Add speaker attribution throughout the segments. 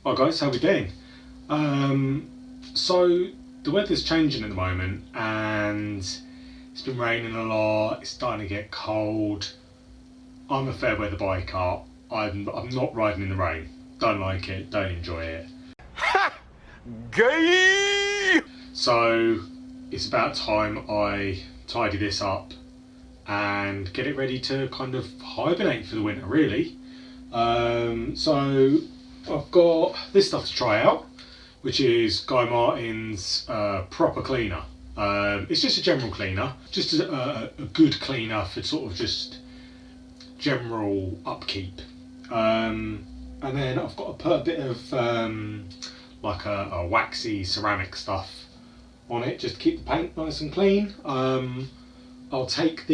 Speaker 1: Hi guys, how we doing? So the weather's changing at the moment and it's been raining a lot, it's starting to get cold. I'm a fair weather biker. I'm not riding in the rain. Don't like it, don't enjoy it.
Speaker 2: Ha! Gay!
Speaker 1: So it's about time I tidy this up and get it ready to kind of hibernate for the winter really. So I've got this stuff to try out, which is Guy Martin's proper cleaner. It's just a general cleaner, just a good cleaner for sort of just general upkeep. And then I've got to put a bit of like a waxy ceramic stuff on it, just to keep the paint nice and clean. I'll take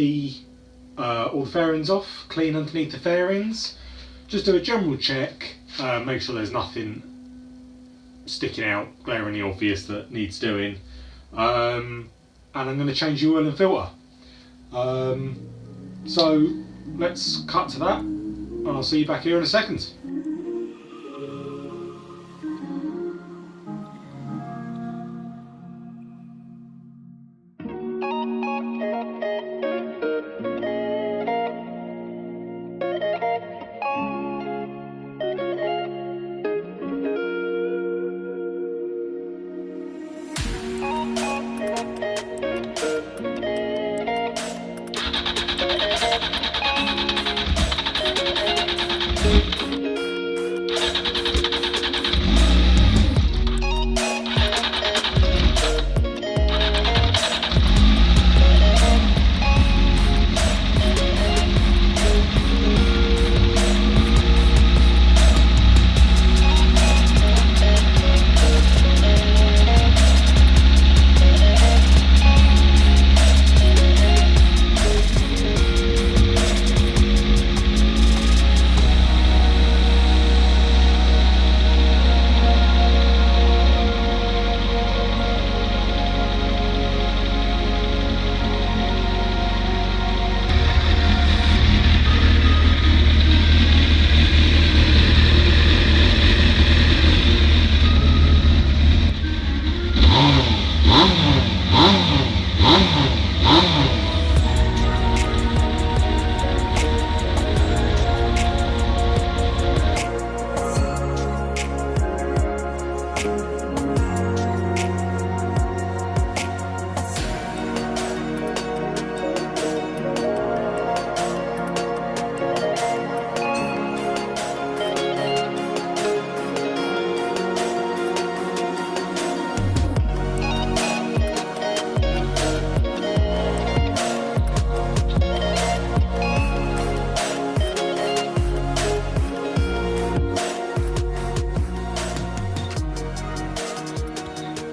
Speaker 1: all the fairings off, clean underneath the fairings, just do a general check, make sure there's nothing sticking out glaringly obvious that needs doing, and I'm going to change the oil and filter. So let's cut to that and I'll see you back here in a second.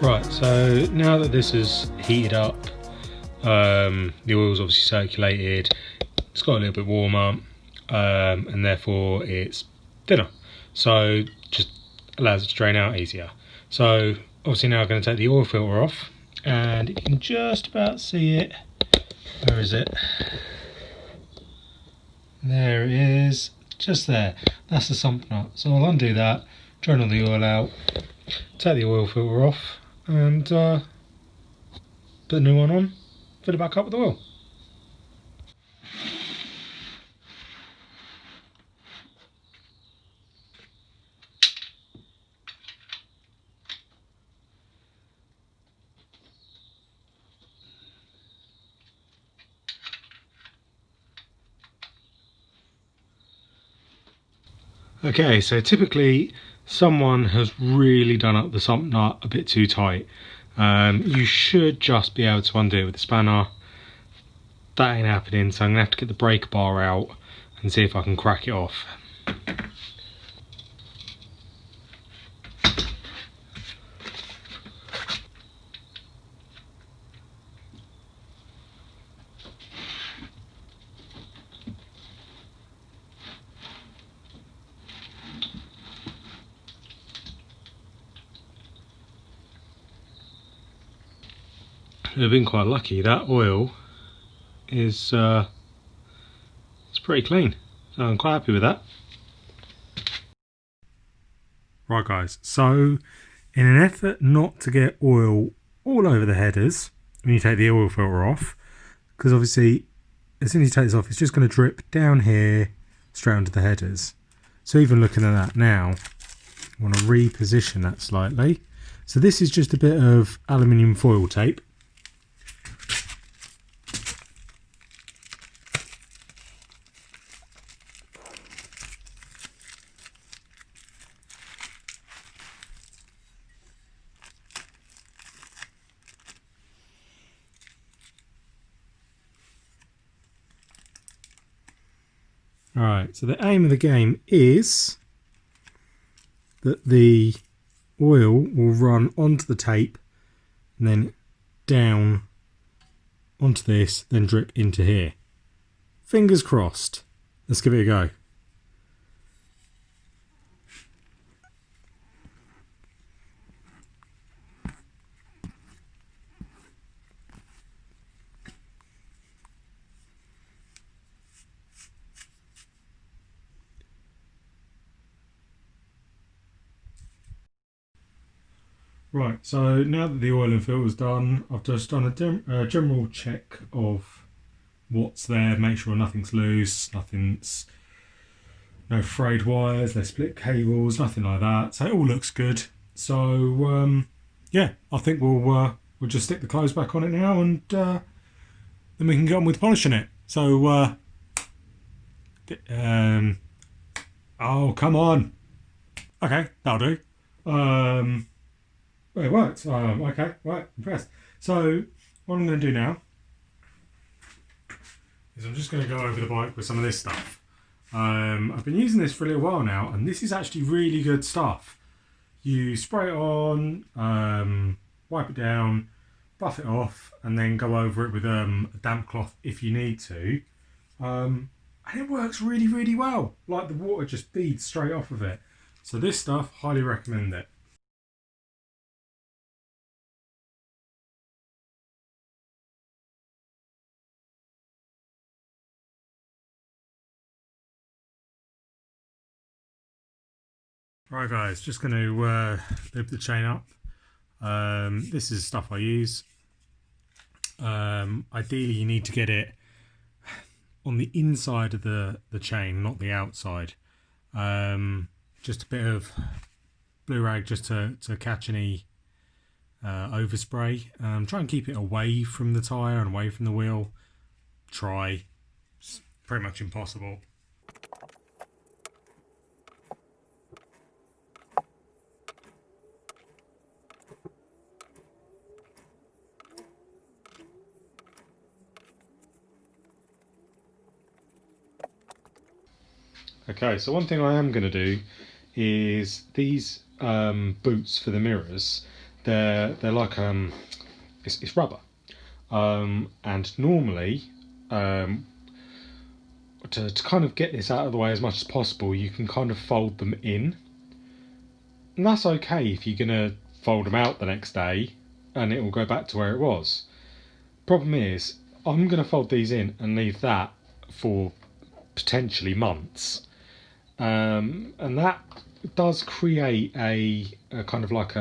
Speaker 1: Right, so now that this is heated up, the oil's obviously circulated, it's got a little bit warmer, and therefore it's thinner. So just allows it to drain out easier. So obviously now I'm going to take the oil filter off, and you can just about see it. Where is it? There it is, just there. That's the sump nut. So I'll undo that, drain all the oil out, take the oil filter off, and put the new one on, fill it back up with oil. Okay, so typically someone has really done up the sump nut a bit too tight. You should just be able to undo it with a spanner. That ain't happening, so I'm going to have to get the breaker bar out and see if I can crack it off. I've been quite lucky. That oil is it's pretty clean, so I'm quite happy with that. Right guys, so in an effort not to get oil all over the headers when you take the oil filter off, because obviously as soon as you take this off it's just going to drip down here straight onto the headers. So even looking at that now, I want to reposition that slightly. So this is just a bit of aluminium foil tape. Alright, so the aim of the game is that the oil will run onto the tape and then down onto this, then drip into here. Fingers crossed. Let's give it a go. Right, so now that the oil and filter is done, I've just done a general check of what's there, make sure nothing's loose, no frayed wires, no split cables, nothing like that. So it all looks good. So yeah, I think we'll just stick the clothes back on it now, and then we can get on with polishing it. So oh come on, okay, that'll do. Well, it works. Okay, right, impressed. So what I'm going to do now is I'm just going to go over the bike with some of this stuff. I've been using this for a little while now, and this is actually really good stuff. You spray it on, wipe it down, buff it off, and then go over it with a damp cloth if you need to. And it works really, really well. Like the water just beads straight off of it. So this stuff, highly recommend it. Right guys, just going to loop the chain up. This is stuff I use. Ideally you need to get it on the inside of the chain, not the outside. Just a bit of blue rag just to catch any overspray. Try and keep it away from the tyre and away from the wheel. Try. It's pretty much impossible. Okay, so one thing I am going to do is these boots for the mirrors. They're like it's rubber, and normally to kind of get this out of the way as much as possible, you can kind of fold them in, and that's okay if you're going to fold them out the next day, and it will go back to where it was. Problem is, I'm going to fold these in and leave that for potentially months. And that does create a kind of like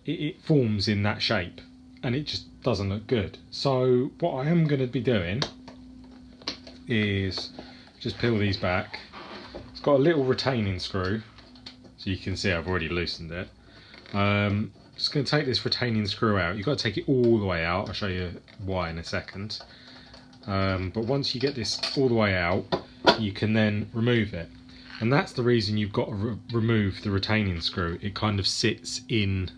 Speaker 1: it forms in that shape, and it just doesn't look good. So what I am going to be doing is just peel these back. It's got a little retaining screw, so you can see I've already loosened it. Just going to take this retaining screw out. You've got to take it all the way out. I'll show you why in a second. But once you get this all the way out, you can then remove it, and that's the reason you've got to remove the retaining screw. It kind of sits in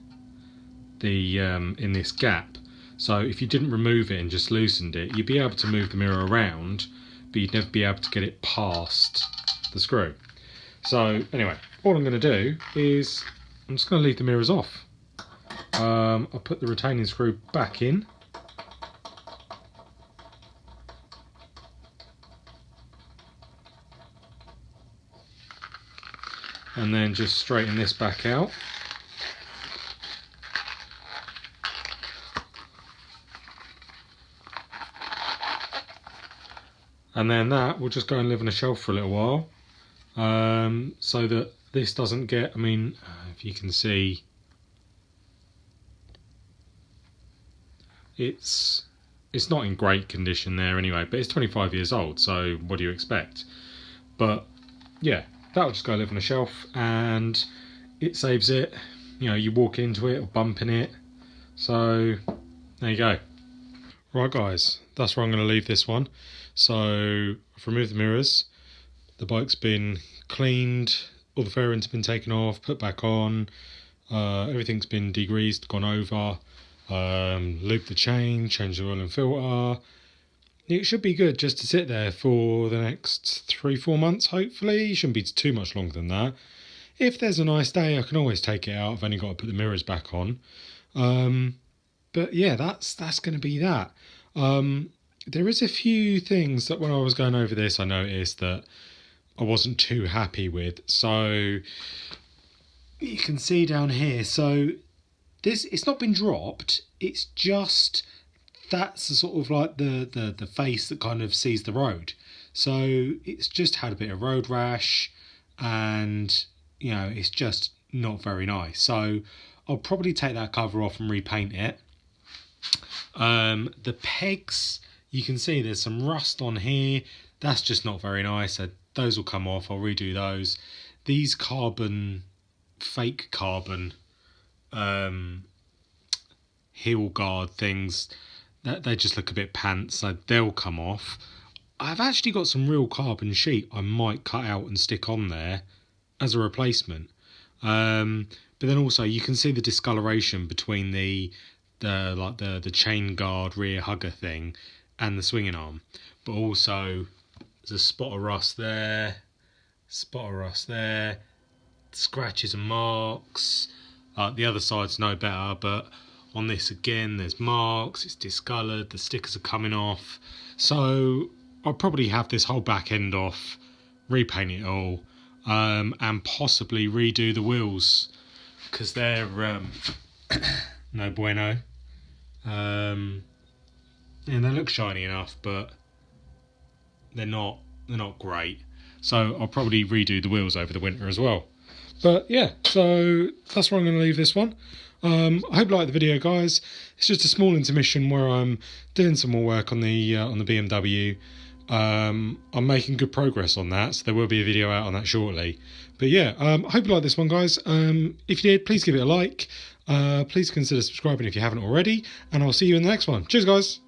Speaker 1: the in this gap, so if you didn't remove it and just loosened it, you'd be able to move the mirror around, but you'd never be able to get it past the screw. So anyway, all I'm going to do is I'm just going to leave the mirrors off. I'll put the retaining screw back in. And then just straighten this back out. And then that will just go and live on a shelf for a little while, so that this doesn't get, I mean, if you can see, it's not in great condition there anyway, but it's 25 years old, so what do you expect? But yeah, that'll just go live on a shelf, and it saves it. You know, you walk into it or bump in it. So there you go. Right guys, that's where I'm going to leave this one. So I've removed the mirrors, the bike's been cleaned, all the fairings have been taken off, put back on, everything's been degreased, gone over, looped the chain, changed the oil and filter. It should be good just to sit there for the next 3-4 months, hopefully. It shouldn't be too much longer than that. If there's a nice day, I can always take it out. I've only got to put the mirrors back on. But yeah, that's going to be that. There is a few things that when I was going over this, I noticed that I wasn't too happy with. So you can see down here. So this, it's not been dropped. It's just, that's the sort of like the face that kind of sees the road. So it's just had a bit of road rash, and you know, it's just not very nice. So I'll probably take that cover off and repaint it. The pegs, you can see there's some rust on here. That's just not very nice. So those will come off. I'll redo those. These carbon, fake carbon heel guard things, that they just look a bit pants, so they'll come off. I've actually got some real carbon sheet I might cut out and stick on there as a replacement. But then also you can see the discoloration between the chain guard rear hugger thing and the swinging arm. But also there's a spot of rust there, scratches and marks. The other side's no better, but on this again there's marks, it's discoloured, the stickers are coming off. So I'll probably have this whole back end off, repaint it all, and possibly redo the wheels, because they're no bueno. And they look shiny enough, but they're not great. So I'll probably redo the wheels over the winter as well. But yeah, so that's where I'm going to leave this one. I hope you like the video, guys. It's just a small intermission where I'm doing some more work on the BMW. I'm making good progress on that, so there will be a video out on that shortly. But yeah, I hope you like this one, guys. If you did, please give it a like. Please consider subscribing if you haven't already, and I'll see you in the next one. Cheers, guys.